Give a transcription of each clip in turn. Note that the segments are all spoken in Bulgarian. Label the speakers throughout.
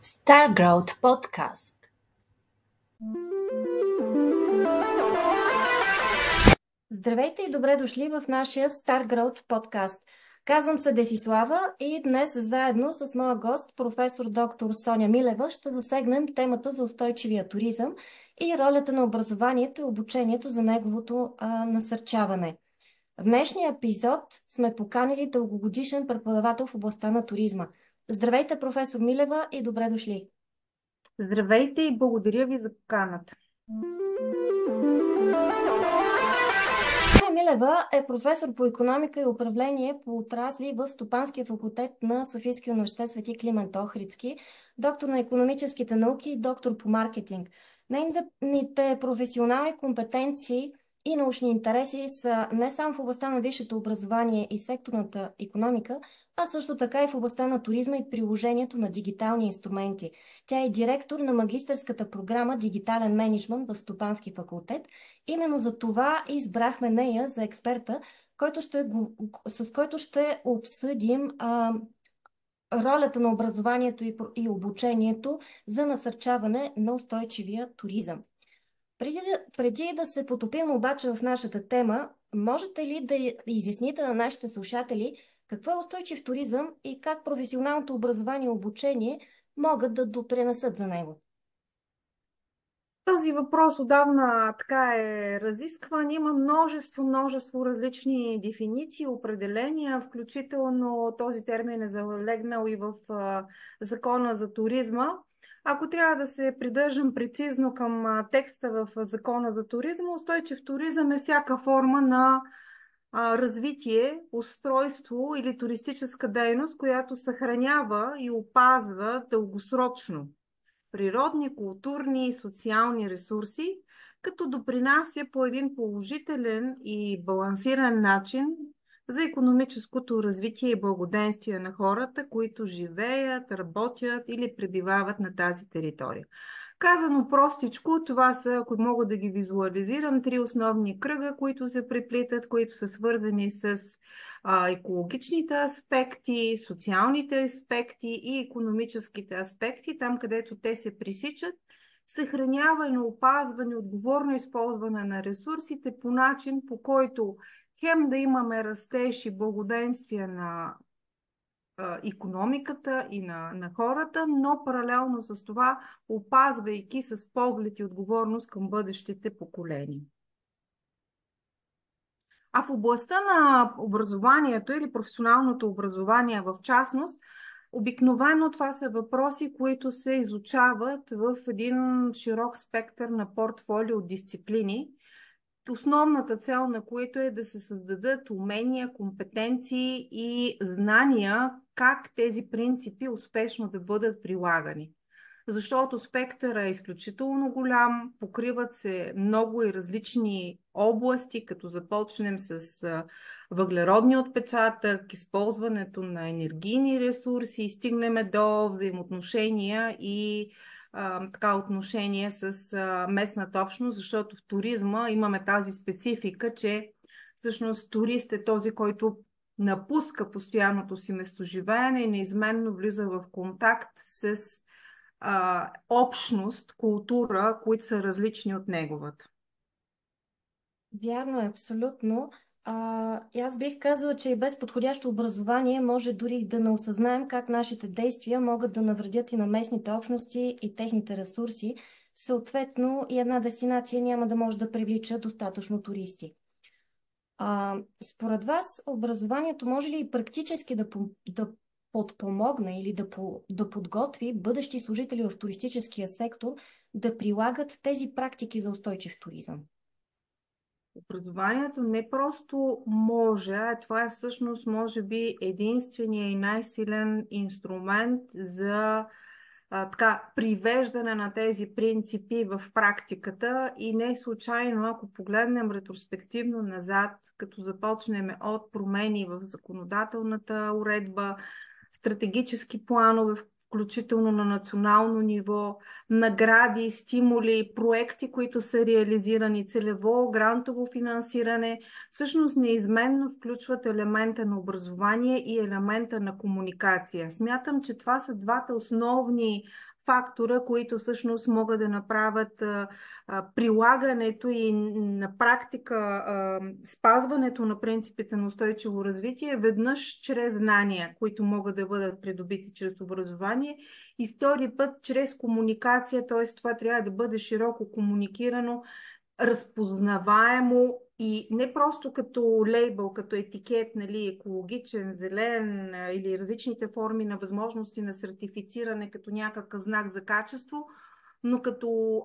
Speaker 1: Stargrowth Podcast.
Speaker 2: Здравейте и добре дошли в нашия Stargrowth подкаст. Казвам се Десислава и днес заедно с моя гост, професор доктор Соня Милева, ще засегнем темата за устойчивия туризъм и ролята на образованието и обучението за неговото насърчаване. В днешния епизод сме поканили дългогодишен преподавател в областта на туризма. Здравейте, професор Милева, и добре дошли!
Speaker 3: Здравейте и благодаря ви за поканата.
Speaker 2: Соня Милева е професор по икономика и управление по отрасли в Стопанския факултет на Софийския университет „Свети Климент Охридски“, доктор на икономическите науки и доктор по маркетинг. Нейните професионални компетенции и научни интереси са не само в областта на висшето образование и секторната икономика, а също така и в областта на туризма и приложението на дигитални инструменти. Тя е директор на магистърската програма „Дигитален мениджмънт“ в Стопански факултет. Именно за това избрахме нея за експерта, с който ще обсъдим ролята на образованието и обучението за насърчаване на устойчивия туризъм. Преди да се потопим обаче в нашата тема, можете ли да изясните на нашите слушатели какво е устойчив туризъм и как професионалното образование и обучение могат да допринесат за него?
Speaker 3: Този въпрос отдавна така е разискван. Има множество различни дефиниции, определения, включително този термин е залегнал и в Закона за туризма. Ако трябва да се придържам прецизно към текста в Закона за туризма, устойчив туризъм е всяка форма на развитие, устройство или туристическа дейност, която съхранява и опазва дългосрочно природни, културни и социални ресурси, като допринася по един положителен и балансиран начин за икономическото развитие и благоденствие на хората, които живеят, работят или пребивават на тази територия. Казано простичко, това са, ако мога да ги визуализирам, три основни кръга, които се преплитат, които са свързани с екологичните аспекти, социалните аспекти и икономическите аспекти, там където те се пресичат, съхраняване, опазване, отговорно използване на ресурсите по начин, по който хем да имаме растеж и благоденствие на икономиката и на хората, но паралелно с това опазвайки с поглед и отговорност към бъдещите поколения. А в областта на образованието или професионалното образование в частност, обикновено това са въпроси, които се изучават в един широк спектър на портфолио от дисциплини, основната цел на които е да се създадат умения, компетенции и знания как тези принципи успешно да бъдат прилагани. Защото спектъра е изключително голям, покриват се много и различни области, като започнем с въглеродния отпечатък, използването на енергийни ресурси, стигнем до взаимоотношения и отношение с местната общност, защото в туризма имаме тази специфика, че всъщност турист е този, който напуска постоянното си местоживеене и неизменно влиза в контакт с общност, култура, които са различни от неговата.
Speaker 2: Вярно е, абсолютно. И аз бих казала, че и без подходящо образование може дори да не осъзнаем как нашите действия могат да навредят и на местните общности и техните ресурси. Съответно, и една дестинация няма да може да привлича достатъчно туристи. Според вас, образованието може ли и практически да подпомогне или да подготви бъдещи служители в туристическия сектор да прилагат тези практики за устойчив туризъм?
Speaker 3: Образованието не просто може, а това е всъщност, може би, единствения и най-силен инструмент за привеждане на тези принципи в практиката и не случайно, ако погледнем ретроспективно назад, като започнем от промени в законодателната уредба, стратегически планове, включително на национално ниво, награди, стимули, проекти, които са реализирани целево, грантово финансиране, всъщност неизменно включват елемента на образование и елемента на комуникация. Смятам, че това са двата основни фактора, които всъщност могат да направят прилагането и на практика спазването на принципите на устойчиво развитие веднъж чрез знания, които могат да бъдат придобити чрез образование, и втори път чрез комуникация, т.е. това трябва да бъде широко комуникирано, разпознаваемо и не просто като лейбъл, като етикет, нали, екологичен, зелен или различните форми на възможности на сертифициране като някакъв знак за качество, но като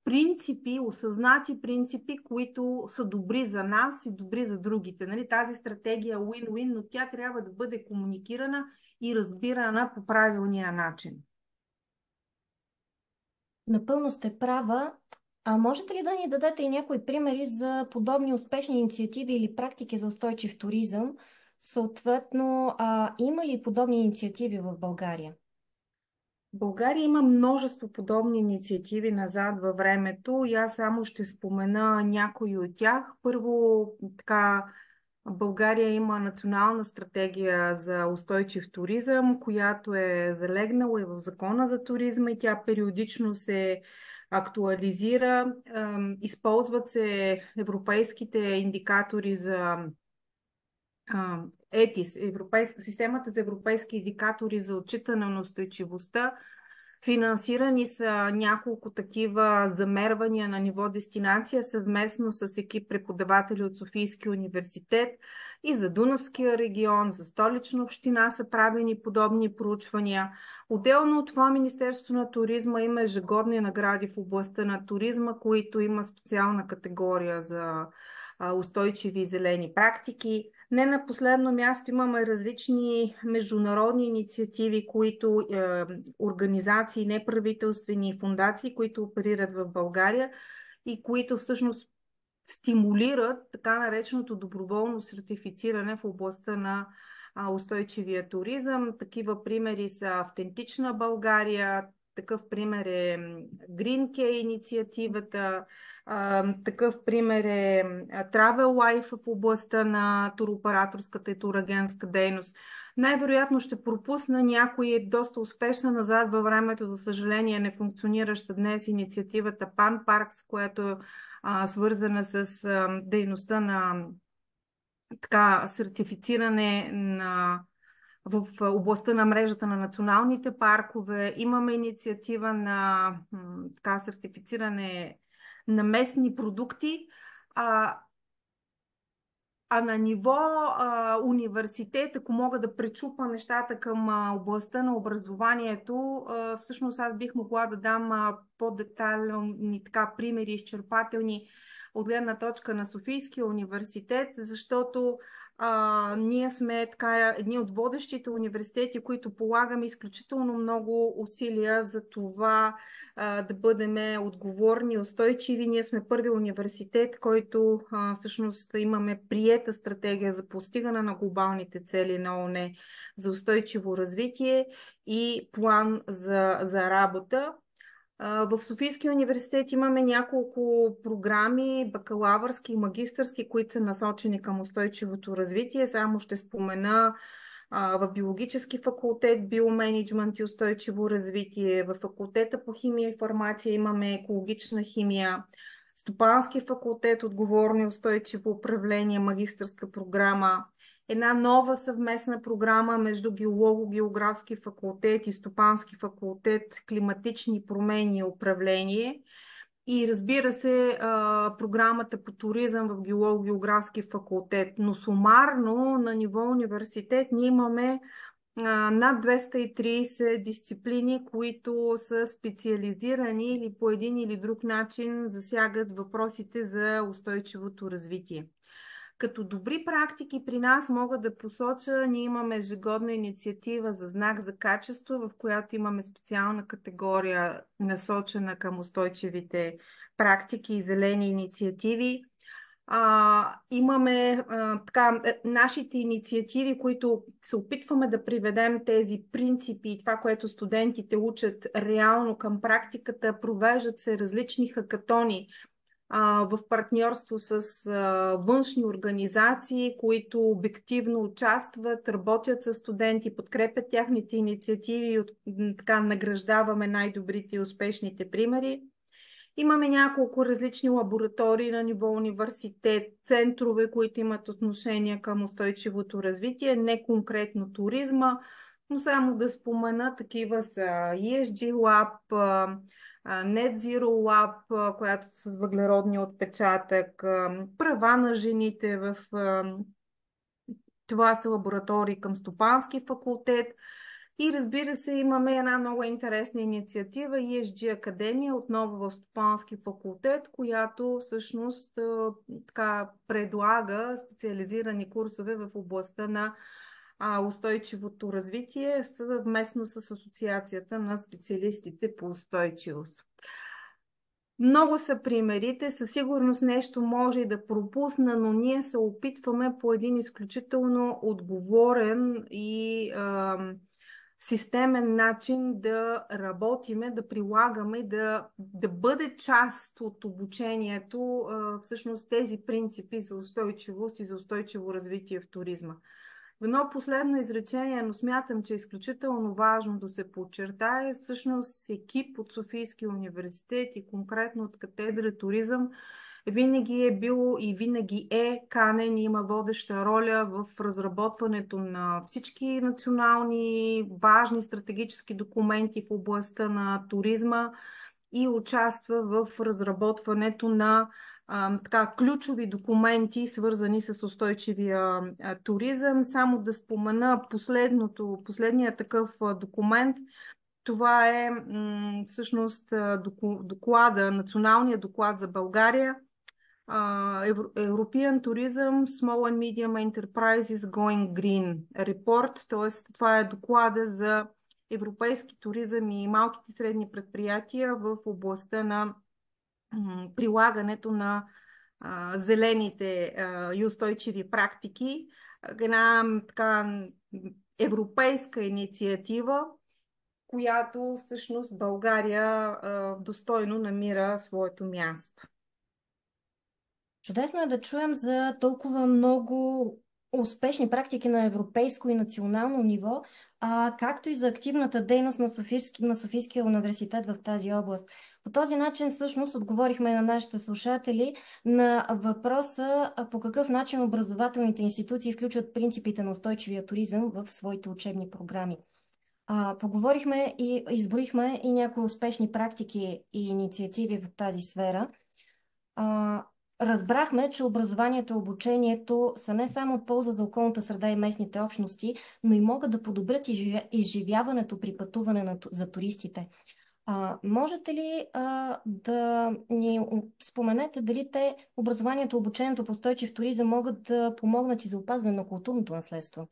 Speaker 3: принципи, осъзнати принципи, които са добри за нас и добри за другите. Нали? Тази стратегия win-win, но тя трябва да бъде комуникирана и разбирана по правилния начин.
Speaker 2: Напълно сте права. А можете ли да ни дадете и някои примери за подобни успешни инициативи или практики за устойчив туризъм? Съответно, има ли подобни инициативи в България?
Speaker 3: В България има множество подобни инициативи назад във времето и аз само ще спомена някои от тях. Първо, така, България има национална стратегия за устойчив туризъм, която е залегнала и в Закона за туризма и тя периодично се актуализира. Използват се европейските индикатори за ЕТИС, системата за европейски индикатори за отчитане на устойчивостта. Финансирани са няколко такива замервания на ниво дестинация съвместно с екип преподаватели от Софийския университет, и за Дунавския регион, за Столична община са правени подобни проучвания. Отделно от това Министерството на туризма има ежегодни награди в областта на туризма, които има специална категория за устойчиви и зелени практики. Не на последно място имаме различни международни инициативи, които организации, неправителствени фондации, които оперират в България и които всъщност стимулират така нареченото доброволно сертифициране в областта на устойчивия туризъм. Такива примери са Автентична България, такъв пример е Green Key инициативата, такъв пример е Travel Life в областта на туроператорската и турагентска дейност. Най-вероятно ще пропусна някои доста успешна назад във времето, за съжаление не функционираща днес, инициативата Pan Parks, която е свързана с дейността на така, сертифициране в областта на мрежата на националните паркове. Имаме инициатива на така, сертифициране на местни продукти. А на ниво университет, ако мога да пречупа нещата към областта на образованието, всъщност аз бих могла да дам по-детайлни примери, изчерпателни от гледна точка на Софийския университет, защото ние сме така едни от водещите университети, които полагаме изключително много усилия за това да бъдем отговорни, устойчиви. Ние сме първи университет, който всъщност имаме приета стратегия за постигане на глобалните цели на ООН за устойчиво развитие и план за работа. В Софийския университет имаме няколко програми, бакалавърски и магистърски, които са насочени към устойчивото развитие. Само ще спомена в биологически факултет, биоменеджмент и устойчиво развитие. В факултета по химия и фармация имаме екологична химия. Стопански факултет, отговорно и устойчиво управление, магистърска програма. Една нова съвместна програма между геолого-географски факултет и стопански факултет, климатични промени и управление. И разбира се, програмата по туризъм в геолого-географски факултет. Но сумарно на ниво университет ние имаме над 230 дисциплини, които са специализирани или по един или друг начин засягат въпросите за устойчивото развитие. Като добри практики при нас мога да посоча, ние имаме ежегодна инициатива за знак за качество, в която имаме специална категория насочена към устойчивите практики и зелени инициативи. Имаме нашите инициативи, които се опитваме да приведем тези принципи и това, което студентите учат реално към практиката. Провеждат се различни хакатони в партньорство с външни организации, които обективно участват, работят с студенти, подкрепят тяхните инициативи и така награждаваме най-добрите и успешните примери. Имаме няколко различни лаборатории на ниво университет, центрове, които имат отношение към устойчивото развитие, не конкретно туризма, но само да спомена, такива са ESG Lab, Net Zero Lab, която с въглеродния отпечатък, права на жените в това са лаборатории към Стопански факултет. И разбира се, имаме една много интересна инициатива ESG Академия, отново в Стопански факултет, която всъщност така предлага специализирани курсове в областта на устойчивото развитие съвместно с Асоциацията на специалистите по устойчивост. Много са примерите, със сигурност нещо може и да пропусна, но ние се опитваме по един изключително отговорен и системен начин да работиме, да прилагаме, да бъде част от обучението всъщност тези принципи за устойчивост и за устойчиво развитие в туризма. Едно последно изречение, но смятам, че е изключително важно да се подчертае, всъщност екип от Софийския университет и конкретно от катедра туризъм винаги е бил и винаги е канен и има водеща роля в разработването на всички национални важни стратегически документи в областта на туризма и участва в разработването на така, ключови документи, свързани с устойчивия туризъм. Само да спомена последния такъв документ. Това е всъщност доклада, националния доклад за България. European Tourism Small and Medium Enterprises Going Green Report, т.е. това е доклада за европейски туризъм и малките и средни предприятия в областта на прилагането на зелените и устойчиви практики. Една така европейска инициатива, която всъщност България достойно намира своето място.
Speaker 2: Чудесно е да чуем за толкова много успешни практики на европейско и национално ниво, както и за активната дейност на Софийския университет в тази област. По този начин всъщност отговорихме на нашите слушатели на въпроса по какъв начин образователните институции включват принципите на устойчивия туризъм в своите учебни програми. Поговорихме и изброихме и някои успешни практики и инициативи в тази сфера. Разбрахме, че образованието и обучението са не само от полза за околната среда и местните общности, но и могат да подобрят изживяването при пътуване за туристите. Можете ли да ни споменете дали образованието и обучението по устойчив туризъм могат да помогнат и за опазване на културното наследство?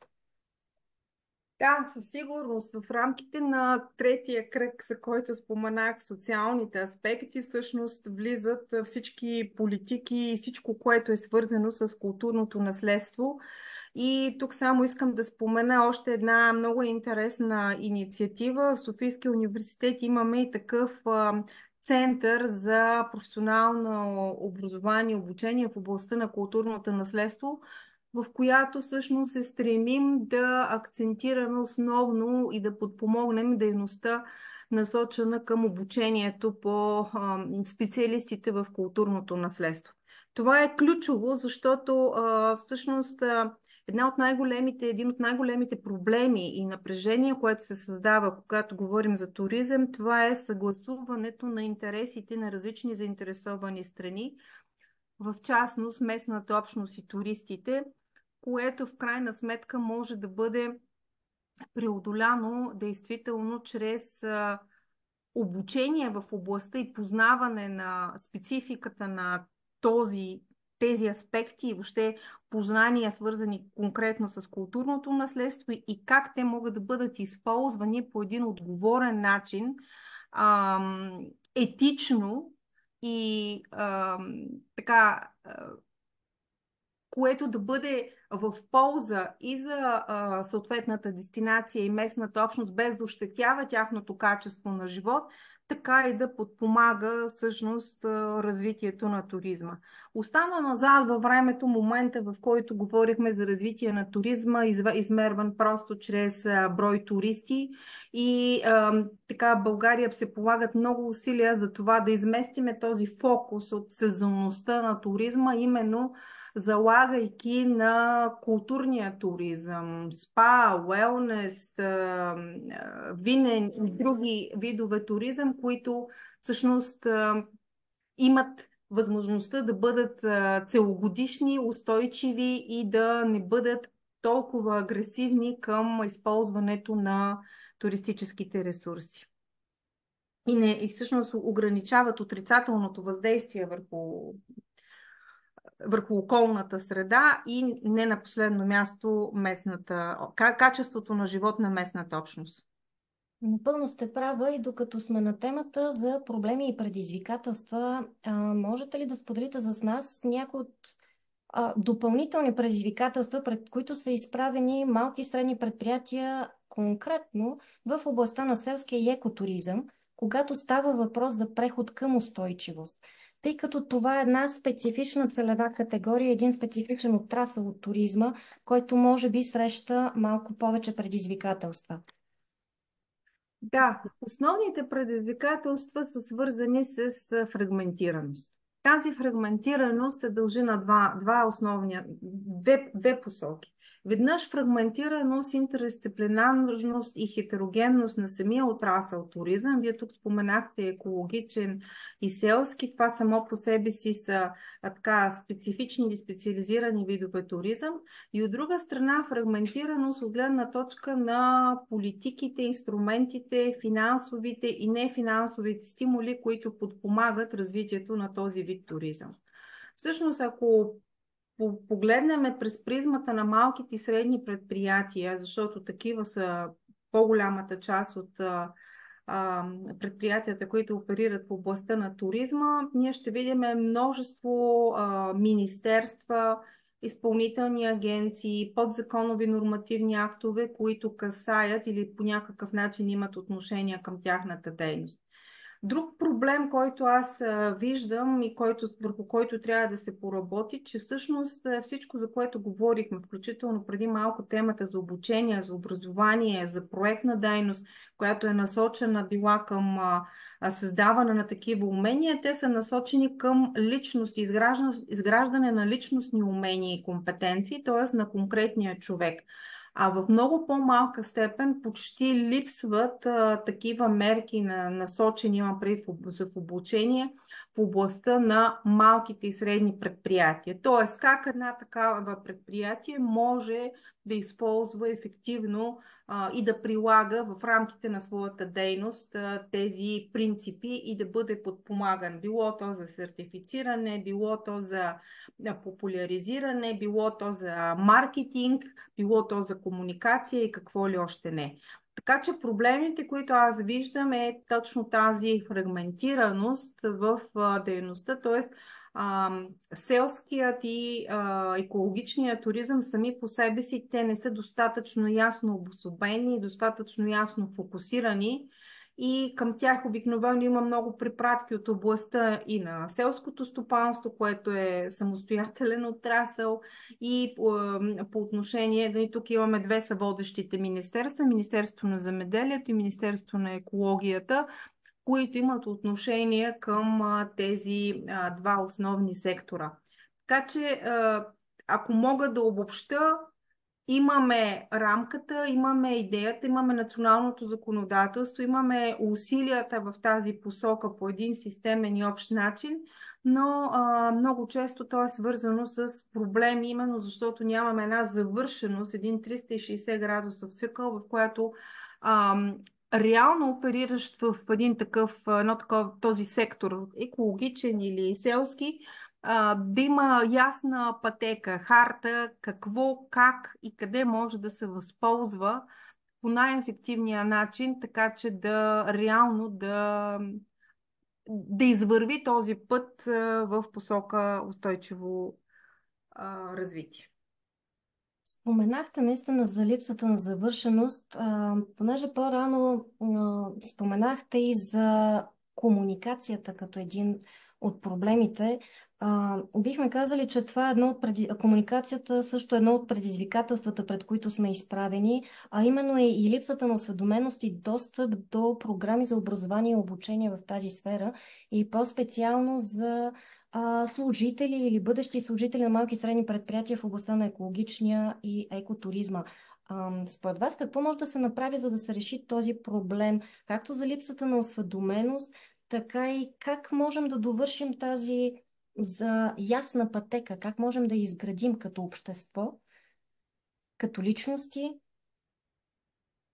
Speaker 3: Да, със сигурност. В рамките на третия кръг, за който споменах, социалните аспекти, всъщност влизат всички политики и всичко, което е свързано с културното наследство. И тук само искам да спомена още една много интересна инициатива. В Софийския университет имаме и такъв център за професионално образование и обучение в областта на културното наследство, в която всъщност се стремим да акцентираме основно и да подпомогнем дейността, насочена към обучението по специалистите в културното наследство. Това е ключово, защото всъщност един от най-големите проблеми и напрежения, което се създава, когато говорим за туризъм, това е съгласуването на интересите на различни заинтересовани страни, в частност местната общност и туристите, което в крайна сметка може да бъде преодоляно действително чрез обучение в областта и познаване на спецификата на тези аспекти и въобще познания, свързани конкретно с културното наследство и как те могат да бъдат използвани по един отговорен начин, етично и така което да бъде в полза и за съответната дестинация и местната общност, без да ощетява тяхното качество на живот, така и да подпомага всъщност развитието на туризма. Остана назад във времето момента, в който говорихме за развитие на туризма, измерван просто чрез брой туристи, и така в България се полагат много усилия за това да изместиме този фокус от сезонността на туризма, именно залагайки на културния туризъм, спа, уелнес, винен и други видове туризъм, които всъщност имат възможността да бъдат целогодишни, устойчиви и да не бъдат толкова агресивни към използването на туристическите ресурси. И всъщност ограничават отрицателното въздействие върху околната среда и не на последно място качеството на живот на местната общност.
Speaker 2: Напълно сте права и докато сме на темата за проблеми и предизвикателства, можете ли да споделите с нас някои от допълнителни предизвикателства, пред които са изправени малки и средни предприятия, конкретно в областта на селския и екотуризъм, когато става въпрос за преход към устойчивост? Тъй като това е една специфична целева категория, един специфичен отрасъл от туризма, който може би среща малко повече предизвикателства.
Speaker 3: Да, основните предизвикателства са свързани с фрагментираност. Тази фрагментираност се дължи на две посоки. Веднъж фрагментираност, интердисциплинарност и хетерогенност на самия отрасъл туризъм. Вие тук споменахте екологичен и селски. Това само по себе си са така специфични или специализирани видове туризъм. И от друга страна фрагментираност от гледна точка на политиките, инструментите, финансовите и нефинансовите стимули, които подпомагат развитието на този вид туризъм. Всъщност, ако погледнем през призмата на малките и средни предприятия, защото такива са по-голямата част от предприятията, които оперират в областта на туризма, ние ще видим множество министерства, изпълнителни агенции, подзаконови нормативни актове, които касаят или по някакъв начин имат отношение към тяхната дейност. Друг проблем, който аз виждам и върху който трябва да се поработи, че всъщност всичко, за което говорихме, включително преди малко темата за обучение, за образование, за проектна дейност, която е насочена била към създаване на такива умения, те са насочени към личност, изграждане на личностни умения и компетенции, т.е. на конкретния човек. А в много по-малка степен почти липсват такива мерки насочени, имам предвид в обучение, в областта на малките и средни предприятия. Тоест, как една такава предприятие може да използва ефективно и да прилага в рамките на своята дейност тези принципи и да бъде подпомаган. Било то за сертифициране, било то за популяризиране, било то за маркетинг, било то за комуникация и какво ли още не. Така че проблемите, които аз виждам, е точно тази фрагментираност в дейността, т.е. селският и екологичният туризъм сами по себе си, те не са достатъчно ясно обособени, достатъчно ясно фокусирани и към тях обикновено има много препратки от областта и на селското стопанство, което е самостоятелен отрасъл, и по отношение, тук имаме две са водещите министерства, Министерството на земеделието и Министерството на екологията, които имат отношение към тези два основни сектора. Така че, ако мога да обобща, имаме рамката, имаме идеята, имаме националното законодателство, имаме усилията в тази посока по един системен и общ начин, но много често то е свързано с проблеми, именно защото нямаме една завършеност, един 360 градусов цикъл, в която реално опериращ в този сектор, екологичен или селски, да има ясна пътека, харта, какво, как и къде може да се възползва по най-ефективния начин, така че реално да извърви този път в посока устойчиво развитие.
Speaker 2: Споменахте наистина за липсата на завършеност, понеже по-рано споменахте и за комуникацията като един от проблемите. Бихме казали, че това е комуникацията също е едно от предизвикателствата, пред които сме изправени, а именно е и липсата на осведоменост и достъп до програми за образование и обучение в тази сфера и по-специално за служители или бъдещи служители на малки и средни предприятия в областта на екологичния и екотуризма. Според вас, какво може да се направи, за да се реши този проблем, както за липсата на осведоменост, така и как можем да довършим тази за ясна пътека, как можем да я изградим като общество, като личности?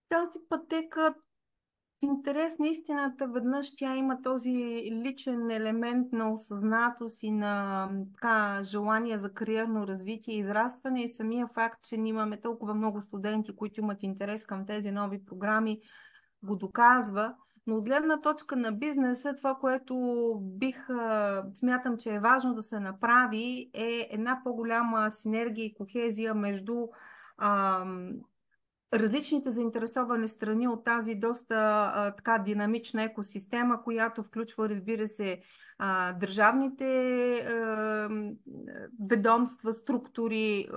Speaker 3: Тази пътека, в интерес на истината, веднъж тя има този личен елемент на осъзнатост и на желание за кариерно развитие и израстване, и самия факт, че ние имаме толкова много студенти, които имат интерес към тези нови програми, го доказва. Но от гледна точка на бизнеса, това, което смятам, че е важно да се направи, е една по-голяма синергия и кохезия между различните заинтересовани страни от тази доста така динамична екосистема, която включва, разбира се, държавните ведомства, структури,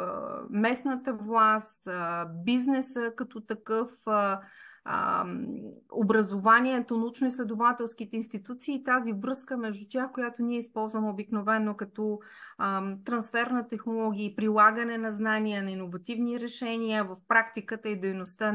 Speaker 3: местната власт, бизнеса като такъв, образованието, научно-изследователските институции и тази връзка между тях, която ние използваме обикновено като трансфер на технологии, прилагане на знания, на иновативни решения в практиката и дейността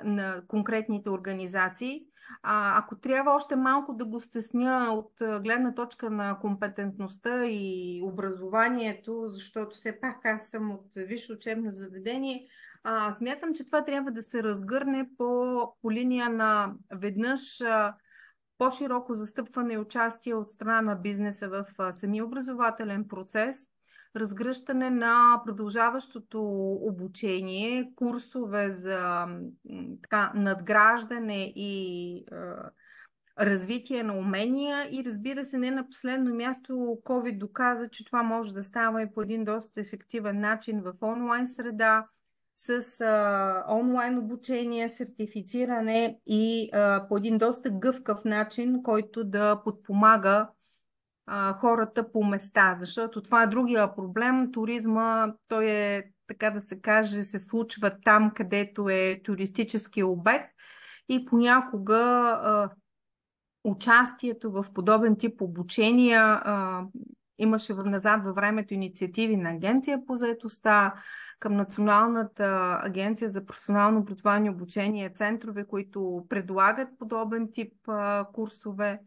Speaker 3: на конкретните организации. Ако трябва още малко да го стесня от гледна точка на компетентността и образованието, защото все пак аз съм от висше учебно заведение, смятам, че това трябва да се разгърне по линия на веднъж по-широко застъпване и участие от страна на бизнеса в самия образователен процес, разгръщане на продължаващото обучение, курсове за надграждане и развитие на умения и, разбира се, не на последно място, COVID доказа, че това може да става и по един доста ефективен начин в онлайн среда, с онлайн обучение, сертифициране и по един доста гъвкав начин, който да подпомага хората по места. Защото това е другия проблем. Туризма, той е, така да се каже, се случва там, където е туристически обект и понякога участието в подобен тип обучения имаше назад във времето инициативи на Агенция по заетостта, към Националната агенция за професионално образование и обучение, центрове, които предлагат подобен тип курсове.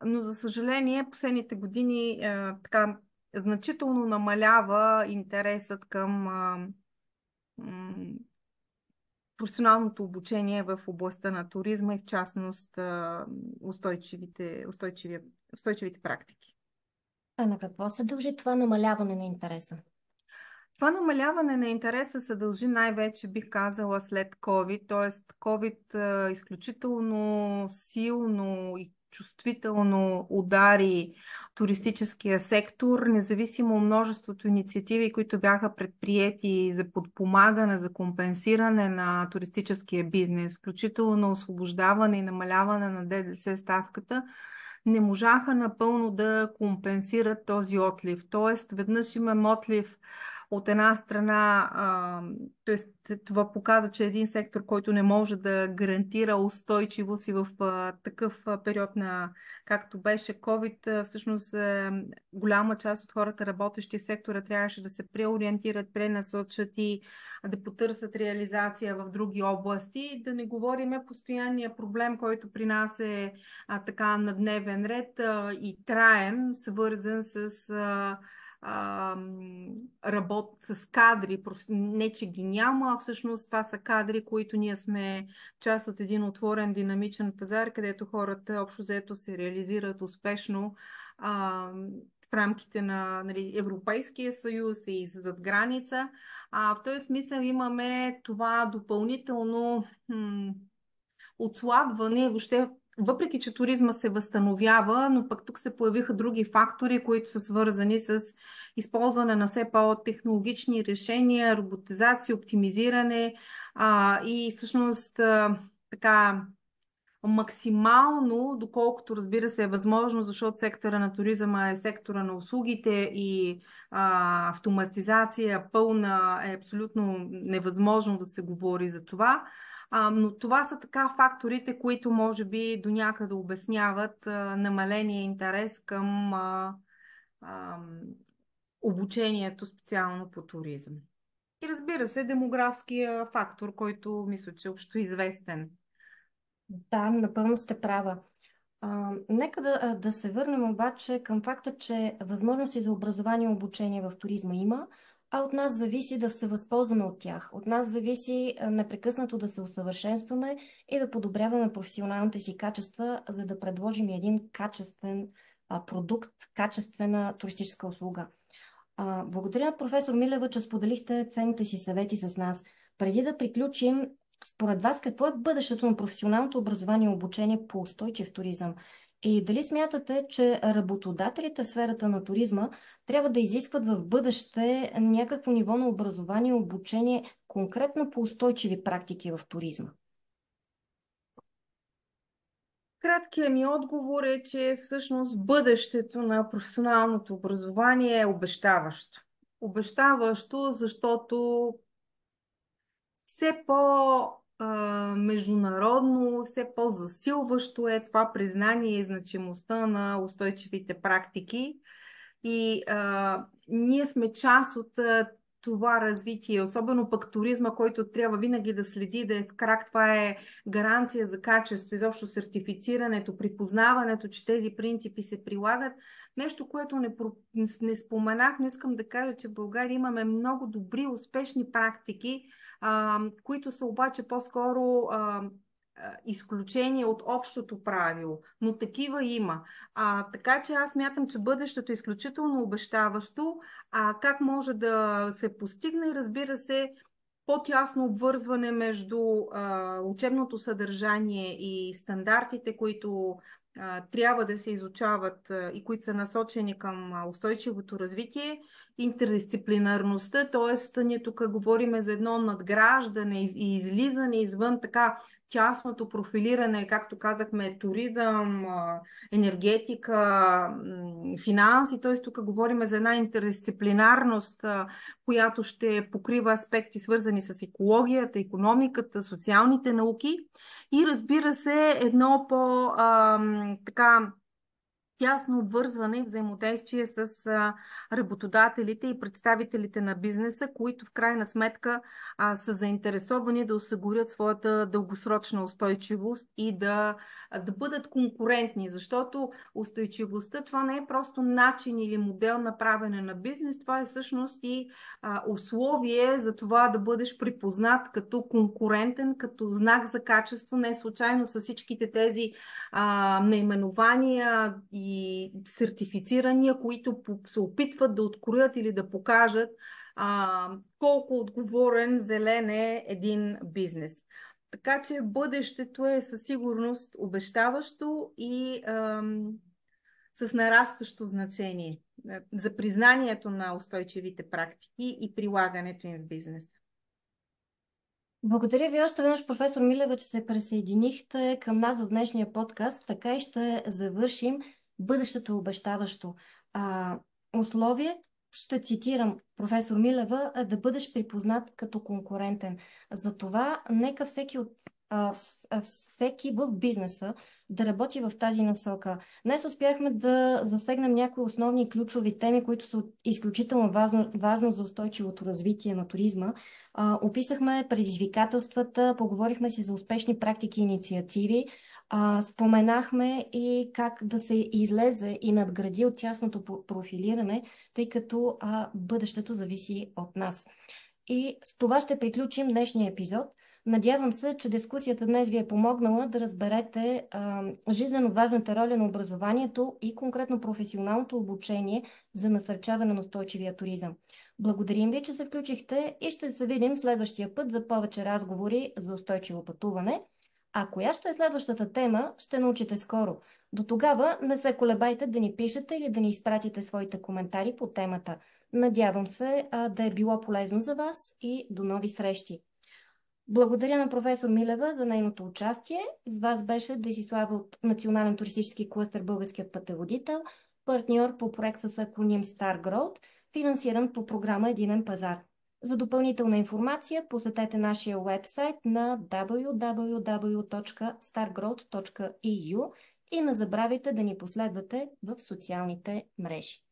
Speaker 3: Но, за съжаление, последните години така значително намалява интересът към професионалното обучение в областта на туризма и в частност устойчивите практики.
Speaker 2: А на какво се дължи това намаляване на интереса?
Speaker 3: Това намаляване на интереса се дължи най-вече, бих казала, след COVID. Т.е. COVID изключително силно и чувствително удари туристическия сектор, независимо от множеството инициативи, които бяха предприети за подпомагане, за компенсиране на туристическия бизнес, включително освобождаване и намаляване на ДДС ставката, не можаха напълно да компенсират този отлив. Тоест, веднъж имаме отлив от една страна, т.е. това показва, че един сектор, който не може да гарантира устойчивост и в такъв период както беше COVID, всъщност голяма част от хората, работещи в сектора, трябваше да се преориентират, пренасочат и да потърсят реализация в други области. Да не говориме постоянния проблем, който при нас е така на дневен ред и траен, свързан с с кадри, не че ги няма, а всъщност това са кадри, които ние сме част от един отворен динамичен пазар, където хората общо взето се реализират успешно в рамките на Европейския съюз и зад граница. В този смисъл имаме това допълнително отслабване, въобще въпреки че туризма се възстановява, но пък тук се появиха други фактори, които са свързани с използване на все по-технологични решения, роботизация, оптимизиране и всъщност така максимално, доколкото разбира се е възможно, защото сектора на туризма е сектора на услугите и автоматизация пълна е абсолютно невъзможно да се говори за това. Но това са така факторите, които може би до някъде обясняват намаления интерес към обучението специално по туризъм. И разбира се, демографския фактор, който мисля, че е общо известен.
Speaker 2: Да, напълно сте права. Нека да се върнем обаче към факта, че възможности за образование и обучение в туризма има, а от нас зависи да се възползваме от тях. От нас зависи непрекъснато да се усъвършенстваме и да подобряваме професионалните си качества, за да предложим един качествен продукт, качествена туристическа услуга. Благодаря, професор Милева, че споделихте ценните си съвети с нас. Преди да приключим, според вас, какво е бъдещето на професионалното образование и обучение по устойчив туризъм? И дали смятате, че работодателите в сферата на туризма трябва да изискват в бъдеще някакво ниво на образование и обучение конкретно по устойчиви практики в туризма?
Speaker 3: Краткият ми отговор е, че всъщност бъдещето на професионалното образование е обещаващо. Обещаващо, защото все по-международно, все по-засилващо е това признание и значимостта на устойчивите практики. И ние сме част от това развитие, особено пък туризма, който трябва винаги да следи, да е в крак. Това е гаранция за качество, изобщо сертифицирането, припознаването, че тези принципи се прилагат. Нещо, което не споменах, но искам да кажа, че в България имаме много добри, успешни практики, които са обаче по-скоро изключение от общото правило, но такива има. Така че аз мятам, че бъдещето е изключително обещаващо. Как може да се постигне? Разбира се, по-тясно обвързване между учебното съдържание и стандартите, които трябва да се изучават и които са насочени към устойчивото развитие, интердисциплинарността, т.е. ние тук говорим за едно надграждане и излизане извън така тясното профилиране, както казахме, туризъм, енергетика, финанси, т.е. тук говорим за една интердисциплинарност, която ще покрива аспекти свързани с екологията, икономиката, социалните науки и разбира се едно така тясно обвързване и взаимодействие с работодателите и представителите на бизнеса, които в крайна сметка са заинтересовани да осигурят своята дългосрочна устойчивост и да бъдат конкурентни, защото устойчивостта това не е просто начин или модел на правене на бизнес, това е всъщност и условие за това да бъдеш припознат като конкурентен, като знак за качество, не случайно с всичките тези наименования и сертифицирания, които се опитват да откроят или да покажат колко отговорен, зелен е един бизнес. Така че бъдещето е със сигурност обещаващо и с нарастващо значение за признанието на устойчивите практики и прилагането им в бизнеса.
Speaker 2: Благодаря ви още веднъж, професор Милева, че се присъединихте към нас в днешния подкаст. Така и ще завършим бъдещето обещаващо. Условие, ще цитирам професор Милева, да бъдеш припознат като конкурентен. Затова нека всеки в бизнеса да работи в тази насока. Днес успяхме да засегнем някои основни ключови теми, които са изключително важно за устойчивото развитие на туризма. Описахме предизвикателствата, поговорихме си за успешни практики и инициативи, споменахме и как да се излезе и надгради от тясното профилиране, тъй като бъдещето зависи от нас. И с това ще приключим днешния епизод. Надявам се, че дискусията днес ви е помогнала да разберете жизнено важната роля на образованието и конкретно професионалното обучение за насърчаване на устойчивия туризъм. Благодарим ви, че се включихте и ще се видим следващия път за повече разговори за устойчиво пътуване. А коя ще е следващата тема, ще научите скоро. До тогава не се колебайте да ни пишете или да ни изпратите своите коментари по темата. Надявам се да е било полезно за вас и до нови срещи. Благодаря на професор Милева за нейното участие. С вас беше Десислава от Национален туристически клъстер Българският пътеводител, партньор по проект с акроним Star Growth, финансиран по програма Единен пазар. За допълнителна информация посетете нашия уебсайт на www.stargrowth.eu и не забравяйте да ни последвате в социалните мрежи.